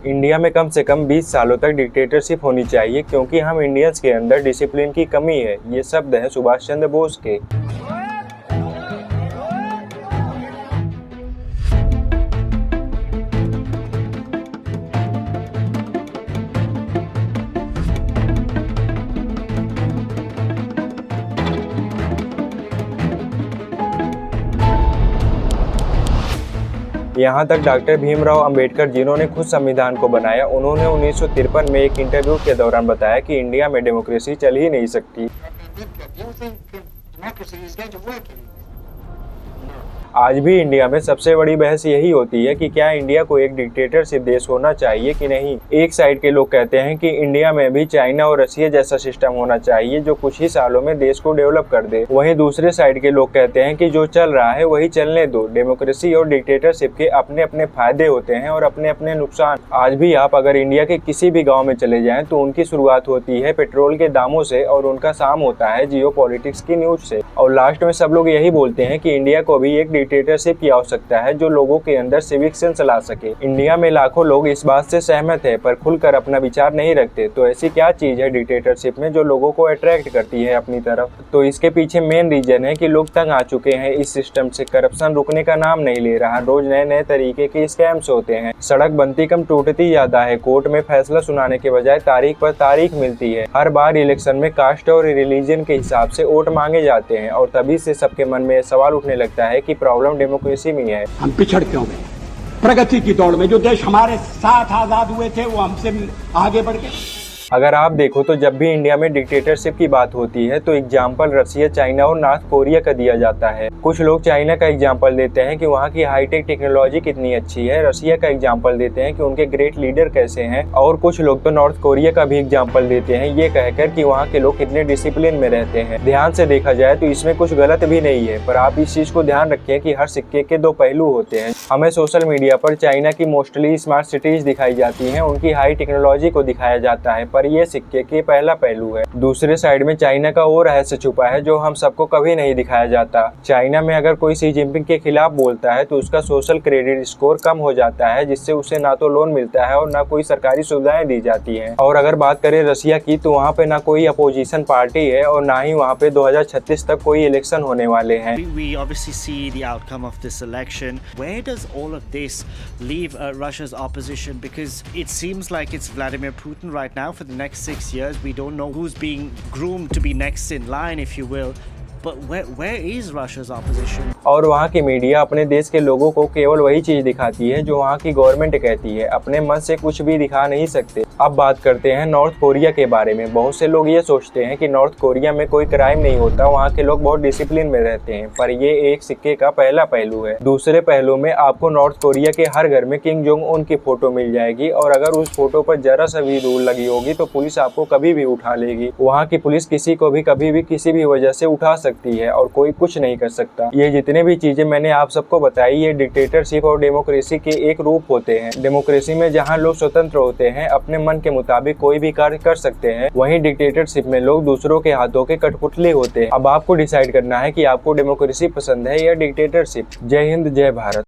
India में कम से कम 20 सालों तक डिक्टेटरशिप होनी चाहिए क्योंकि हम इंडियंस के अंदर डिसिप्लिन की कमी है। ये शब्द हैं सुभाष चंद्र बोस के। यहाँ तक डॉक्टर भीमराव अंबेडकर जिन्होंने खुद संविधान को बनाया, उन्होंने 1953 में एक इंटरव्यू के दौरान बताया कि इंडिया में डेमोक्रेसी चल ही नहीं सकती। आज भी इंडिया में सबसे बड़ी बहस यही होती है कि क्या इंडिया को एक डिक्टेटरशिप देश होना चाहिए कि नहीं। एक साइड के लोग कहते हैं कि इंडिया में भी चाइना और रशिया जैसा सिस्टम होना चाहिए जो कुछ ही सालों में देश को डेवलप कर दे। वहीं दूसरे साइड के लोग कहते हैं कि जो चल रहा है वही चलने दो। डेमोक्रेसी और डिक्टेटरशिप के अपने अपने फायदे होते हैं और अपने अपने नुकसान। आज भी आप अगर इंडिया के किसी भी गाँव में चले जाएं तो उनकी शुरुआत होती है पेट्रोल के दामों से और उनका शाम होता है जियो पॉलिटिक्स की न्यूज से। और लास्ट में सब लोग यही बोलते हैं कि इंडिया को भी एक डिक्टेटरशिप की आवश्यकता है जो लोगों के अंदर सिविक सेंस ला सके। इंडिया में लाखों लोग इस बात से सहमत है पर खुलकर अपना विचार नहीं रखते। तो ऐसी क्या चीज है डिक्टेटरशिप में जो लोगों को अट्रैक्ट करती है अपनी तरफ। तो इसके पीछे मेन रीजन है कि लोग तंग आ चुके हैं इस सिस्टम से। करप्शन रुकने का नाम नहीं ले रहा। रोज नए नए तरीके के स्कैम्स होते हैं। सड़क बनती कम टूटती ज्यादा है। कोर्ट में फैसला सुनाने के बजाय तारीख पर तारीख मिलती है। हर बार इलेक्शन में कास्ट और रिलीजन के हिसाब से वोट मांगे जाते हैं और तभी से सबके मन में सवाल उठने लगता है कि प्रॉब्लम डेमोक्रेसी में है। हम पिछड़ क्यों गए प्रगति की दौड़ में। जो देश हमारे साथ आजाद हुए थे वो हमसे आगे बढ़ गए। अगर आप देखो तो जब भी इंडिया में डिक्टेटरशिप की बात होती है तो एग्जाम्पल रशिया, चाइना और नॉर्थ कोरिया का दिया जाता है। कुछ लोग चाइना का एग्जाम्पल देते हैं कि वहाँ की हाईटेक टेक्नोलॉजी कितनी अच्छी है। रशिया का एग्जाम्पल देते हैं कि उनके ग्रेट लीडर कैसे हैं। और कुछ लोग तो नॉर्थ कोरिया का भी एग्जाम्पल देते हैं ये कहकर कि वहाँ के लोग कितने डिसिप्लिन में रहते हैं। ध्यान से देखा जाए तो इसमें कुछ गलत भी नहीं है पर आप इस चीज को ध्यान रखें कि हर सिक्के के दो पहलू होते हैं। हमें सोशल मीडिया पर चाइना की मोस्टली स्मार्ट सिटीज दिखाई जाती हैं, उनकी हाई टेक्नोलॉजी को दिखाया जाता है पर ये सिक्के के पहला पहलू है। दूसरे साइड में चाइना का वो रहस्य छुपा है जो हम सबको कभी नहीं दिखाया जाता। चाइना में अगर कोई शी जिनपिंग के खिलाफ बोलता है तो उसका सोशल क्रेडिट स्कोर कम हो जाता है जिससे उसे ना तो लोन मिलता है और ना कोई सरकारी सुविधाएं दी जाती हैं। और अगर बात करें रशिया की तो वहाँ पे ना कोई अपोजिशन पार्टी है और ना ही वहाँ पे 2036 तक कोई इलेक्शन होने वाले हैं। We obviously see the outcome of this election. Where does all of this leave Russia's opposition? Because it seems like it's Vladimir Putin right now for the next 6 years. We don't know who's being groomed to be next in line, if you will. But where is Russia's opposition? और वहाँ की media अपने देश के लोगों को केवल वही चीज दिखाती है जो वहाँ की गवर्नमेंट कहती है। अपने मन से कुछ भी दिखा नहीं सकते। अब बात करते हैं नॉर्थ कोरिया के बारे में। बहुत से लोग ये सोचते हैं कि नॉर्थ कोरिया में कोई क्राइम नहीं होता, वहाँ के लोग बहुत डिसिप्लिन में रहते हैं पर ये एक सिक्के का पहला पहलू है। दूसरे पहलू में आपको नॉर्थ कोरिया के हर घर में किम जोंग उन की फोटो मिल जाएगी और अगर उस फोटो पर जरा सा भी धूल लगी होगी तो पुलिस आपको कभी भी उठा लेगी। वहाँ की पुलिस किसी को भी कभी भी किसी भी वजह से उठा सकती है और कोई कुछ नहीं कर सकता। ये जितने भी चीजें मैंने आप सबको बताई ये डिक्टेटरशिप और डेमोक्रेसी के एक रूप होते हैं। डेमोक्रेसी में जहाँ लोग स्वतंत्र होते हैं, अपने मन के मुताबिक कोई भी कार्य कर सकते हैं, वहीं डिक्टेटरशिप में लोग दूसरों के हाथों के कठपुतली होते हैं। अब आपको डिसाइड करना है कि आपको डेमोक्रेसी पसंद है या डिक्टेटरशिप। जय हिंद, जय भारत।